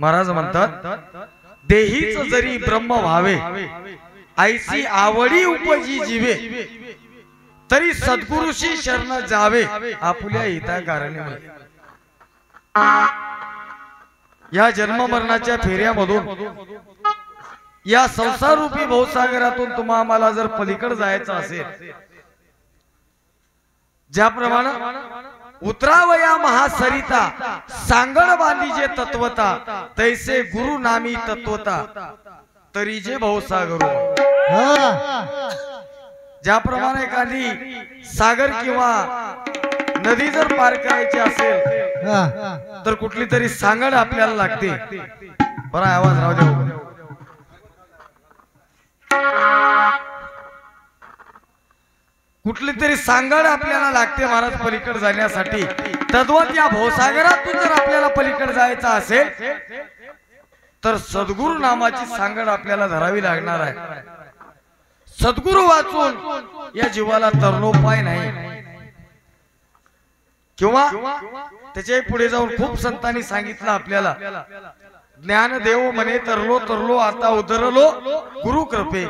महाराज म्हणतात देहीच जरी ब्रह्म व्हावे ऐसी आवडी उपजी जीवे तरी सद्गुरुशी शरण जावे आपुल्या हिताकारणी। या जन्म मरणाच्या फेऱ्यामधून या संसार रूपी भवसागरातून तुम्हा आम्हाला जर पलीकडे जायचं असेल, ज्याप्रमाणे उतरावया महासरिता सांगण बांधी जे तत्वता तैसे गुरु नामी तत्वता तरी जे भवसागर। ज्याप्रमाणे एखादी सागर किंवा नदी जर पार करायची असेल तर कुठली तरी सांगण आपल्याला लागते। बरा आवाज राहू द्या। कुठली तरी सांगड आपल्याला लागते महाराज पलीकडे जाण्यासाठी। तद्वत या भवसागरातून जर आपल्याला पलीकडे जायचं असेल तर सद्गुरु नामाची सांगड आपल्याला धरावी लागणार आहे। सद्गुरु वाचून या जीवाला तरणोपाय नाही। किंवा त्याच्या पुढे जाऊन खूप संतांनी सांगितलं आपल्याला, ज्ञानदेव म्हणे तरलो तरलो आता उतरलो गुरु कृपे।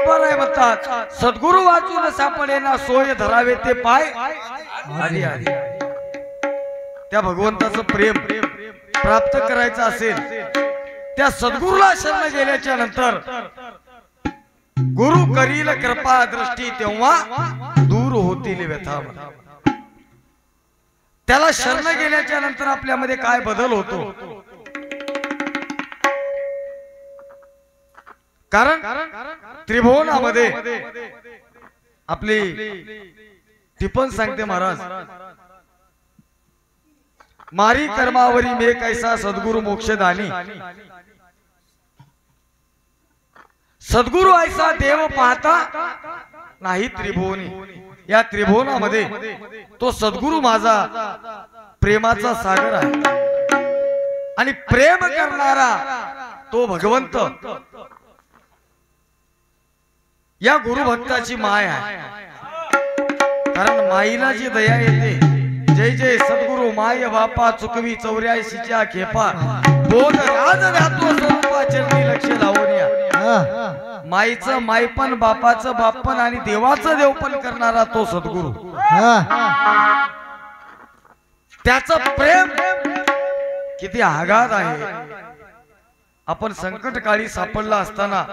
म्हणतात सद्गुरु वाचून सापडेना सोय धरावे ते पाय आधी आधी। त्या भगवंताचं प्रेम प्राप्त करायचं असेल त्या सद्गुरूला शरण गेल्याच्या नंतर गुरु करील कृपा दृष्टी तेव्हा दूर होतील व्यथा। त्याला शरण गेल्याच्या नंतर आपल्यामध्ये काय बदल होतो? कारण त्रिभुवनामध्ये आपली टिपण सांगते महाराज, मारी कर्मावरी मे कैसा सद्गुरु मोक्षदानी, सद्गुरु ऐसा देव पाहता नाही त्रिभुवनी। या त्रिभुवनामध्ये तो सद्गुरु माझा प्रेमाचा सागर आहे आणि प्रेम करणारा तो भगवंत या गुरुभक्ताची माय आहे। कारण माईला जी दया येते, जय जय सद्गुरु माय बापा चुकवी 84च्या खेपा बोध राज राहतो स्वरूपा चरणी लक्ष लावून। माईचं मायपण बापाचं बापपण आणि देवाचं देवपण करणारा तो सद्गुरु, त्याचं प्रेम किती आघात आहे। आपण संकट काळी सापडला असताना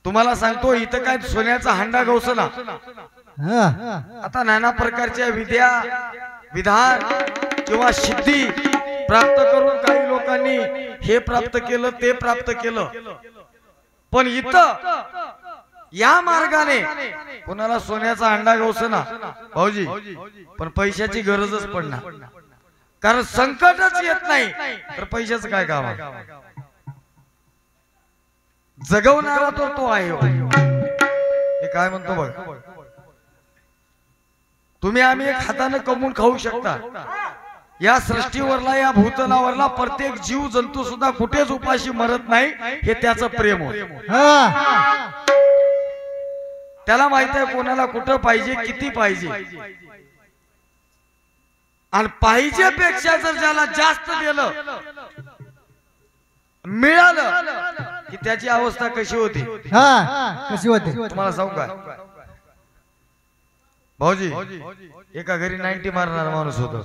तुम्हाला सांगतो इथं काय सोन्याचा हांडा गवसला। आता नाना प्रकारच्या विद्या विधान किंवा सिद्धी प्राप्त करून काही लोकांनी हे प्राप्त केलं ते प्राप्त केलं, पण इथं या मार्गाने कोणाला सोन्याचा हांडा गवसना भाऊजी, पण पैशाची गरजच पडणार। कारण संकटच येत नाही तर पैशाचं काय काम आहे? जगवणारा तो आहे। हे काय म्हणतो बघ, तुम्ही आम्ही एक हाताने कमवून खाऊ शकता। या सृष्टीवरला या भूतलावरला प्रत्येक जीव जंतू सुद्धा कुठेच उपाशी मरत नाही, हे त्याचं प्रेम होय। त्याला माहित आहे कोणाला कुठं पाहिजे किती पाहिजे, आणि पाहिजे पेक्षा जर ज्याला जास्त दिलं मिळालं की त्याची अवस्था कशी होती? कशी होती तुम्हाला सांगू का भाऊजी, एका घरी 90 मारणारा माणूस होता।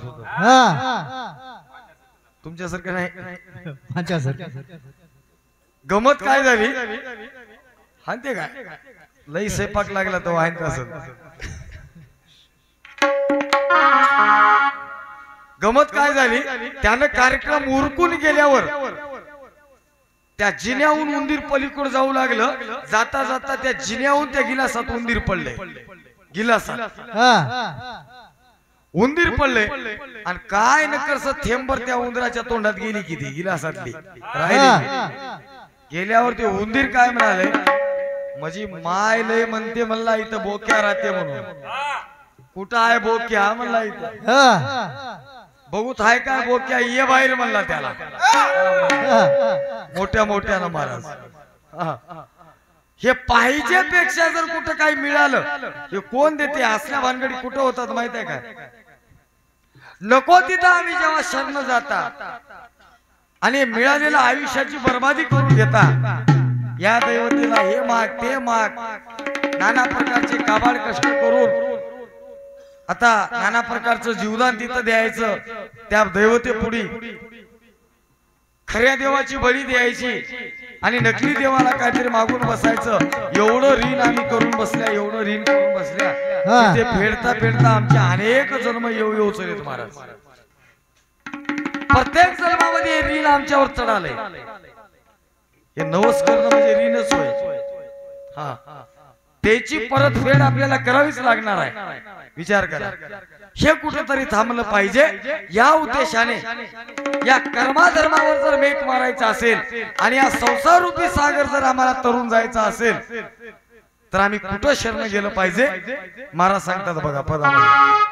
तुमच्यासारखं नाही। गमत काय झाली हानते काय लई स्वयंपाक लागला तो आहे असं। गमत काय झाली, त्यानं कार्यक्रम उरकून गेल्यावर त्या जिन्याहून उंदीर पलीकडे जाऊ लागलं। जाता जाता त्या जिन्याहून त्या गिलासात उंदीर पडले। गिलासात उंदीर पडले आणि काय नकरस थेंबर त्या उंदराच्या तोंडात गेली किती गिलासातली राहिली। गेल्यावर ते उंदीर काय म्हणाले, माझी माय लय म्हणते म्हणला इथं बोक्या राहते म्हणून। कुठं आहे बोक्या म्हणला इथं? बघूत आहे काय बोक्या? ये बाहेर म्हणला त्याला मोठ्या मोठ्यानं महाराज। हे पाहिजे पेक्षा जर कुठं काही मिळालं हे कोण देते? असल्या भानगडी कुठं होतात माहित आहे का? नको तिथं आम्ही जेव्हा शरण जाता आणि मिळालेल्या आयुष्याची बर्बादी करून घेता, या दैवतेला हे माग ते माग नाना प्रकारचे काबाड कष्ट करून आता नाना प्रकारचं जीवदान तिथं द्यायचं, त्या दैवते पुढी खऱ्या देवाची बळी द्यायची आणि नकली देवाला काहीतरी मागून बसायचं. एवढं ऋण आम्ही करून बसल्या, एवढं ऋण करून बसल्या, ते फेडता फेडता आमच्या अनेक जन्म येऊ चलेत महाराज. प्रत्येक जन्मामध्ये ऋण आमच्यावर चढालंय. हे नवस करणं म्हणजे ऋणच होय. हा, त्याची परतफेड आपल्याला करावीच लागणार आहे. विचार करा, हे कुठेतरी थांबलं पाहिजे. या उद्देशाने या कर्माधर्मावर जर मेक मारायचा असेल आणि या संसार रूपी सागर जर आम्हाला तरुण जायचा असेल तर आम्ही कुठं शरण गेलं पाहिजे. महाराज सांगतात बघा पदामध्ये,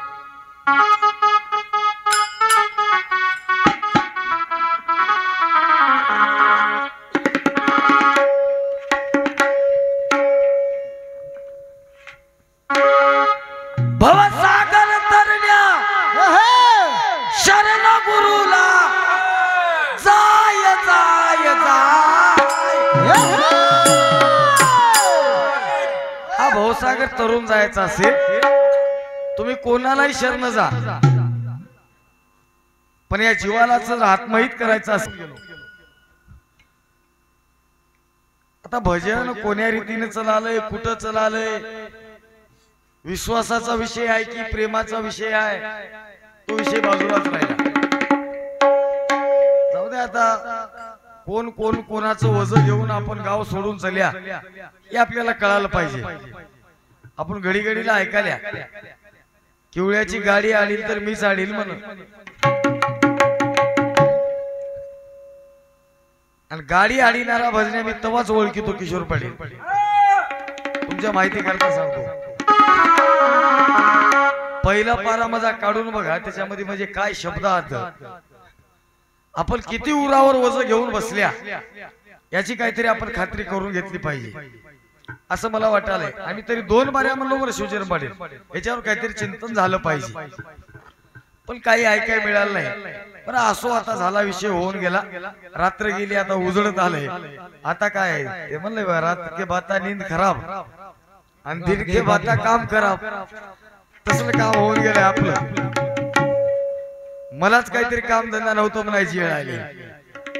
भवसागर तरण्या शरण गुरुला जाय जाय जाय. हा भवसागर तरुण जायचा असेल तुम्ही कोणालाही शरण जा, पण या जीवाला जर आत्महित करायचं असेल, आता भजन कोण्या रीतीने चलालय, कुठं चलालय, विश्वासाचा विषय आहे की प्रेमाचा विषय आहे, तो विषय बाजूलाच राहिला. जाऊ दे, आता कोण कोण कोणाचं वजन घेऊन आपण गाव सोडून चल्या हे आपल्याला कळायला पाहिजे. आपण घडी घडीला ऐकाल्या किवळ्याची गाडी आली तर मीच आडील म्हणून, आणि गाडी आडीणारा भजने मी तवाच ओळखीतो किशोर पाटील. तुमच्या माहिती करता सांगतो, पहिला पारा मजा काढून बघा, त्याच्यामध्ये म्हणजे काय शब्द आहेत. आपण किती उरावर वज घेऊन बसल्या याची काहीतरी आपण खात्री करून घेतली पाहिजे असं मला वाटायलंय. आम्ही तरी 2 बाऱ्या म्हणलो बरं शिवचरण पाटील, याच्यावर काहीतरी चिंतन झालं पाहिजे, पण काही ऐकाय मिळालं नाही. बरं असो, आता झाला विषय, होऊन गेला, रात्र गेली, आता उजळत आलंय. आता काय ते म्हणलंय, रात के बाता नींद खराब आणि दिन के बाता काम खराब, तसलं काम होऊन गेलंय आपलं. मलाच काहीतरी काम धंदा नव्हतं म्हणायची वेळ आली.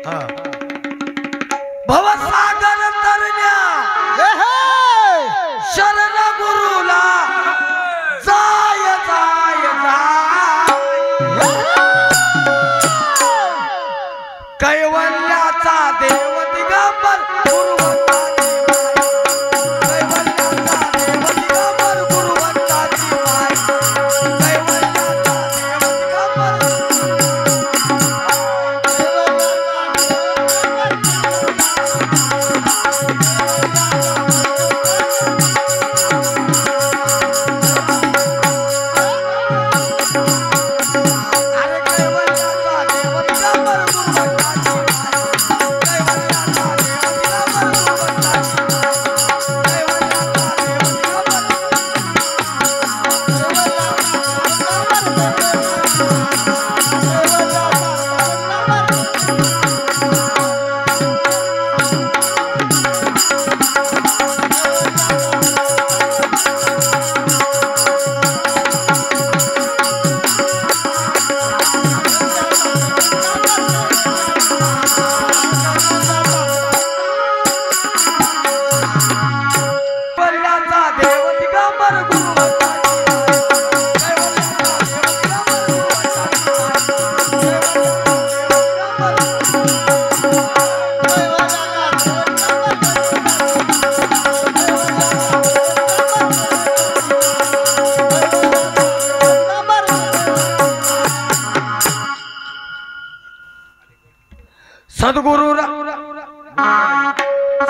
हा, भवसागर तरण्या शरण गुरुला जाय जाय जाय. कैवल्याचा देव दिगंबर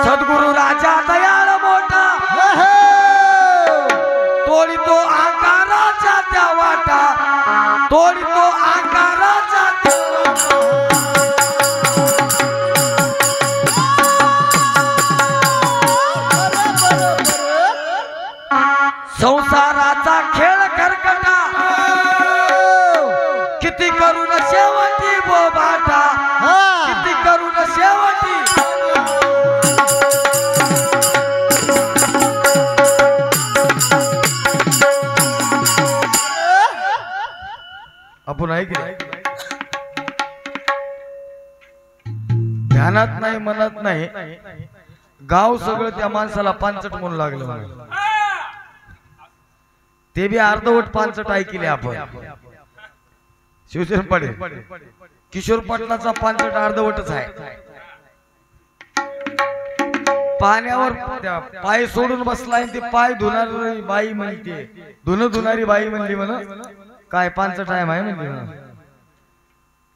सद्गुरु राजा दयाळ मोठा तोडितो आकाराचा त्या वाटा, तोडितो आकाराचा संसाराचा खेळ करकटा, आपण ऐकले ध्यानात नाही मनात नाही गाव सगळं त्या माणसाला पांचट म्हणू लागलं म्हणे. ते बी अर्धवट पांचट ऐकले आपण. शिवसेना पाटील किशोर पाटलाचा पांचट अर्धवटच आहे. पाण्यावर पाय सोडून बसलाय ते पाय धुणारी बाई म्हणते धुणारी बाई म्हणली म्हण काय पांचट आहे माय म्हणली म्हण.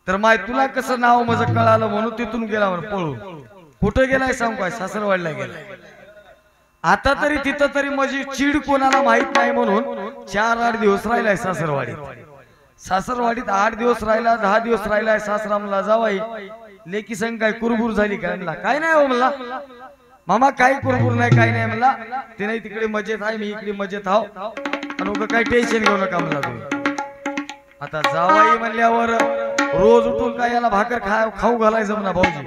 तर माय तुला कसं नाव माझं कळालं म्हणून तिथून गेला म्हण पळून. कुठं गेलाय सांग काय सासरवाडीला गेलाय. आता तरी तिथं तरी माझी चीड कोणाला माहित नाही म्हणून 4-8 दिवस राहिलाय सासरवाडीत. सासरवाडीत 8 दिवस राहिला 10 दिवस राहिलाय. सासरामला जावाई लेकी संग काय कुरबुर झाली काय म्हणला काय नाही हो म्हणला मामा काही कुरबुर नाही काही नाही म्हणला. ते नाही तिकडे मजेत आहे मी इकडे मजेत आहो आणि काही टेन्शन घेऊ नका म्हणला तुम्ही. आता जावाई म्हणल्यावर रोज उठून काय याला भाकर खाऊ घालायचं म्हणा भाऊजी.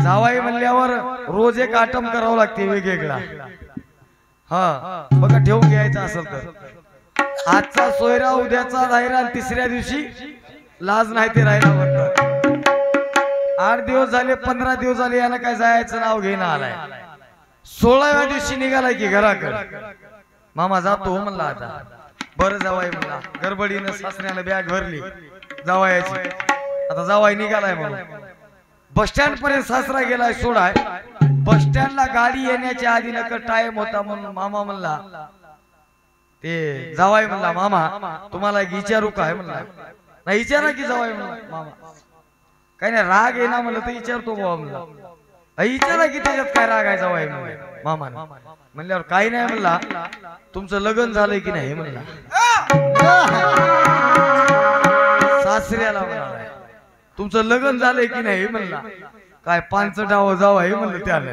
जावाई म्हणल्यावर रोज एक आटम करावं लागते वेगवेगळा. हा बघा ठेवून घ्यायचा असेल तर आजचा सोयरा उद्याचा राहिला तिसऱ्या दिवशी लाज नाही ते राहिला म्हणतात. 8 दिवस झाले 15 दिवस झाले याला काय जायचं नाव घेणं आलाय. 16व्या दिवशी निघालाय की घराकडे. मामा जातो म्हणला आता. बरं जावाई म्हणला गडबडीनं सासऱ्यानं बॅग भरली जावायची. आता जावाई निघालाय म्हणून बस स्टँड पर्यंत सासरा गेलाय सोडाय. बस स्टँडला गाडी येण्याच्या आधी नका टाइम होता म्हणून मामा म्हणला ते जावाई म्हणला मामा तुम्हाला एक विचारू काय म्हणला. नाही विचारा की जावाई म्हणला मामा काही नाही राग आहे ना म्हणलं तर विचारतो बाबा म्हणला. विचारा की त्याच्यात काय राग आहे जावाई मामा म्हणल्यावर काही नाही म्हणला तुमचं लग्न झालंय की नाही म्हणला. सासऱ्याला म्हणाला तुमचं लग्न झालंय की नाही म्हणला. काय पांचटावं जावं म्हणलं त्याला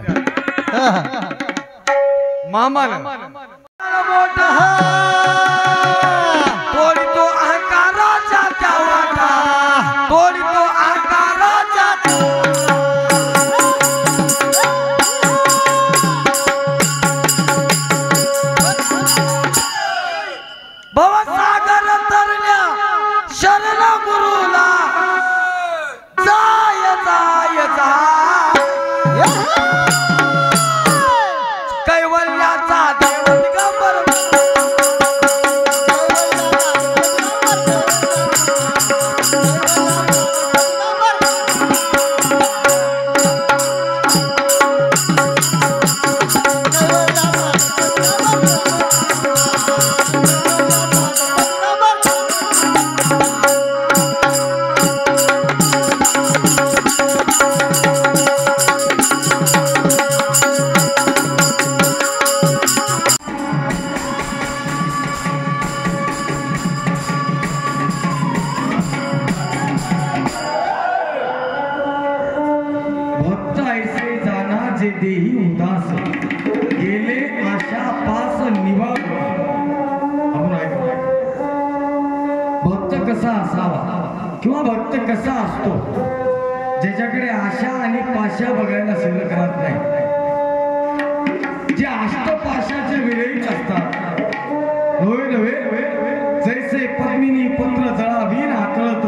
मामाला मोठा तोडी तो अहंकाराचा त्या वाटा तोडी तो अहंकाराचा भवसागर तरल्या शरण गुरुला जाय जाय जा कैवल्याचा देव दिगंबर किंवा भक्त कसा असतो ज्याच्याकडे आशा आणि पाशा बघायला शिल्लक राहत नाही. जे अष्टपाशाचे विरहित असतात नव्हे नव्हे जैसे पत्नीनी पत्र जळावीन हातळत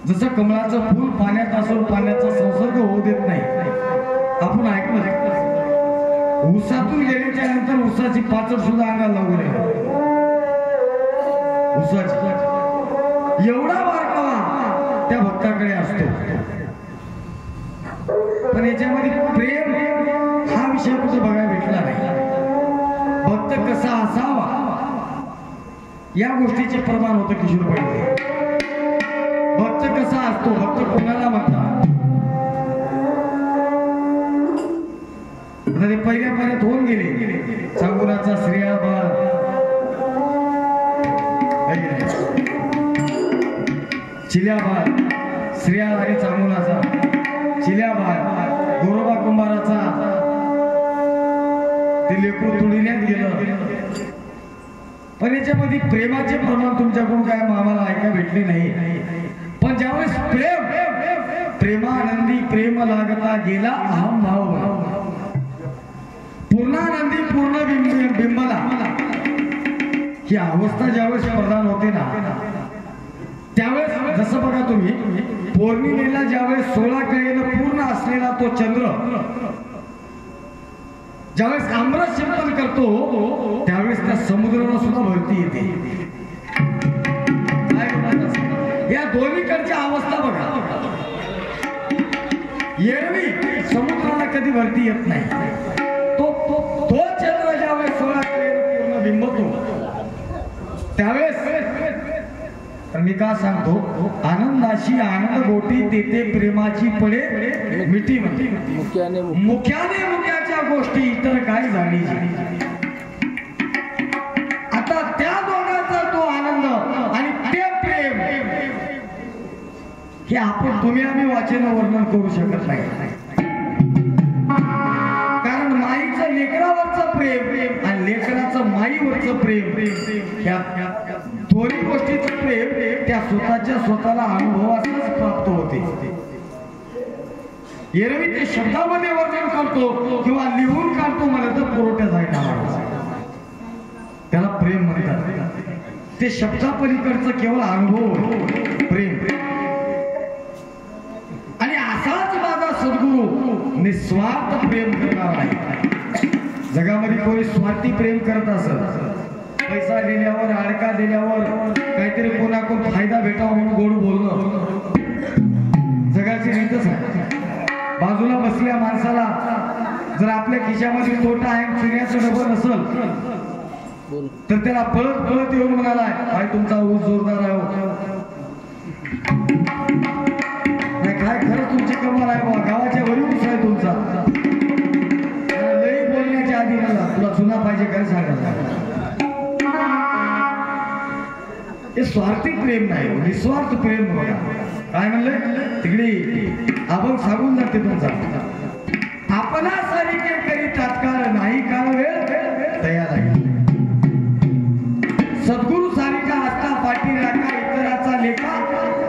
जसं कमळाचं फूल पाण्यात असून पाण्याचा संसर्ग होऊ देत नाही. आपण ऐकलं ऊसातून गेल्याच्या नंतर ऊसाची पाचड सुद्धा अंगाला लागू नये. ऊसाची एवढा बारकावा त्या भक्ताकडे असतो. पण याच्यामध्ये प्रेम हा विषय कुठे बघायला भेटला नाही. भक्त कसा असावा या गोष्टीचे प्रमाण होतं किशोर पाटील. भक्त कसा असतो भक्त कोणाला म्हणतात ते पहिल्या पाण्यात होऊन गेले. सांगुनाचा श्रेयाबाळ चिल्याबाळ श्रेया आणि चांगुनाचा चिल्याबाळ गोरोबा कुंभाराचा ते लेकरू तुडीण्यात गेलं. पण याच्यामध्ये प्रेमाचे प्रमाण तुमच्याकडून काय आम्हाला ऐकायला भेटले नाही. पण ज्यावेळेस प्रेमानंदी प्रेम लागता गेला अहम भाव पूर्णानंदी पूर्ण बिंबला ही अवस्था ज्यावेळेस प्रधान होते ना त्यावेळेस जसं बघा तुम्ही पौर्णिमेला ज्यावेळेस 16 कळेनं पूर्ण असलेला तो चंद्र ज्यावेळेस आम्रत चिंतन करतो त्यावेळेस त्या समुद्राला सुद्धा भरती येते. या दोन्हीकडची अवस्था बघा. एरवी समुद्राला कधी भरती येत नाही. तो चंद्र ज्यावेळेस 16 कळेनं पूर्ण बिंबतो त्यावेळेस मी का सांगतो आनंदाशी आनंद गोटी तेथे प्रेमाची पडे मिठी मुख्याने मुख्याच्या गोष्टी इतर काय झाली. आता त्या दोघांचा तो आनंद आणि ते प्रेम हे आपण तुम्ही आम्ही वाचेनं वर्णन करू शकत नाही. कारण माईचं लेकरावरचं प्रेम आणि लेकराचं माईवरचं प्रेम ह्या दोन्ही गोष्टीचं प्रेम त्या स्वतःला अनुभवातच प्राप्त होते. एरवी ते शब्दामध्ये वर्णन करतो किंवा लिहून काढतो मला तर पुरवठ्या जायला त्याला प्रेम म्हणतात. ते शब्दापलीकडचं केवळ अनुभव प्रेम. आणि असाच माझा सद्गुरू निस्वार्थ प्रेम करणार आहे. जगामध्ये कोणी स्वार्थी प्रेम करत असत पैसा दिल्यावर अडका दिल्यावर काहीतरी कोणाकडून फायदा भेटावा म्हणून गोड बोलणं जगाची रीतच आहे. बाजूला बसल्या माणसाला जर आपल्या खिशामध्ये तोटा आहे चुन्याचं डबल नसल तर त्याला पळत पळत येऊन म्हणालाय काय तुमचा ऊस जोरदार आहे काय खरं तुमची कमाल आहे बाबा गावाच्या वरी ऊस आहे तुमचा. लई बोलण्याच्या आधी मला तुला चुना पाहिजे काय सांगायला. हे स्वार्थी प्रेम नाही निस्वार्थ प्रेम बघा. काय म्हणलं तिकडे आपण सांगून जाते तुमचा आपला सारिके करी तात्काळ नाही काळ वेळ तयार आहे. सद्गुरु सारिका असता पाठी राखा इतराचा लेखा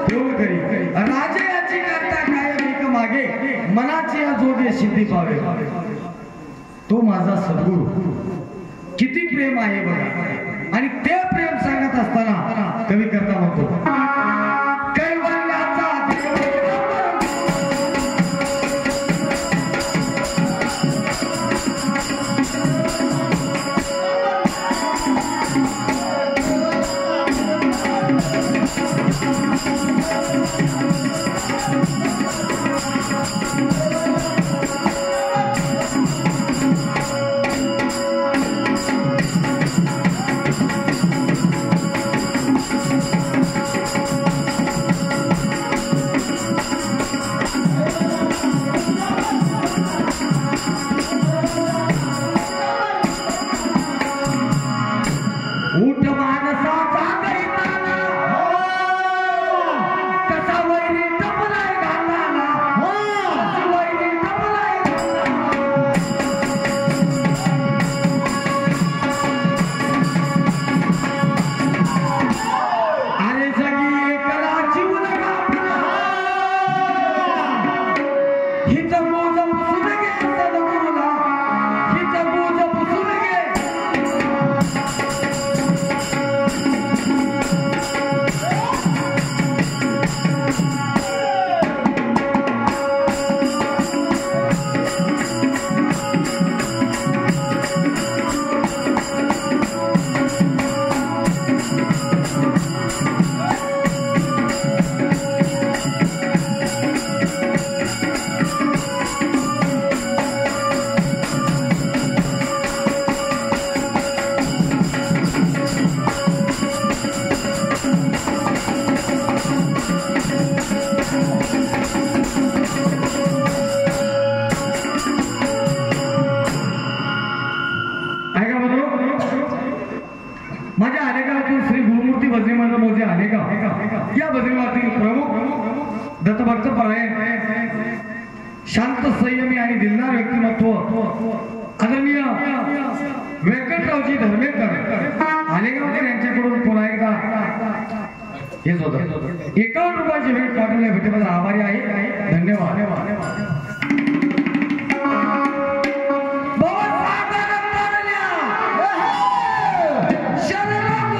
ठेवून करी राजे याची करता काय लेख मागे मनाची जोगे सिद्धी पावे. तो माझा सद्गुरु किती प्रेम आहे बघा. आणि ते प्रेम सांगत असताना कवी करता म्हणतो कैवल्याचा माझ्या आलेगावातून श्री गुरुमूर्ती भजनी मंडळ मोजे आलेगाव या भजनीवातील प्रमुख दत्तभक्त परायण शांत संयमी आणि दिलदार व्यक्तिमत्व आदरणीय व्यंकटरावजी धर्मेकर आलेगावकर यांच्याकडून पुन्हा एकदा हेच होतं 51 रुपयाची भेट पाठवल्या भेटीबद्दल आभारी आहे. धन्यवाद. शरण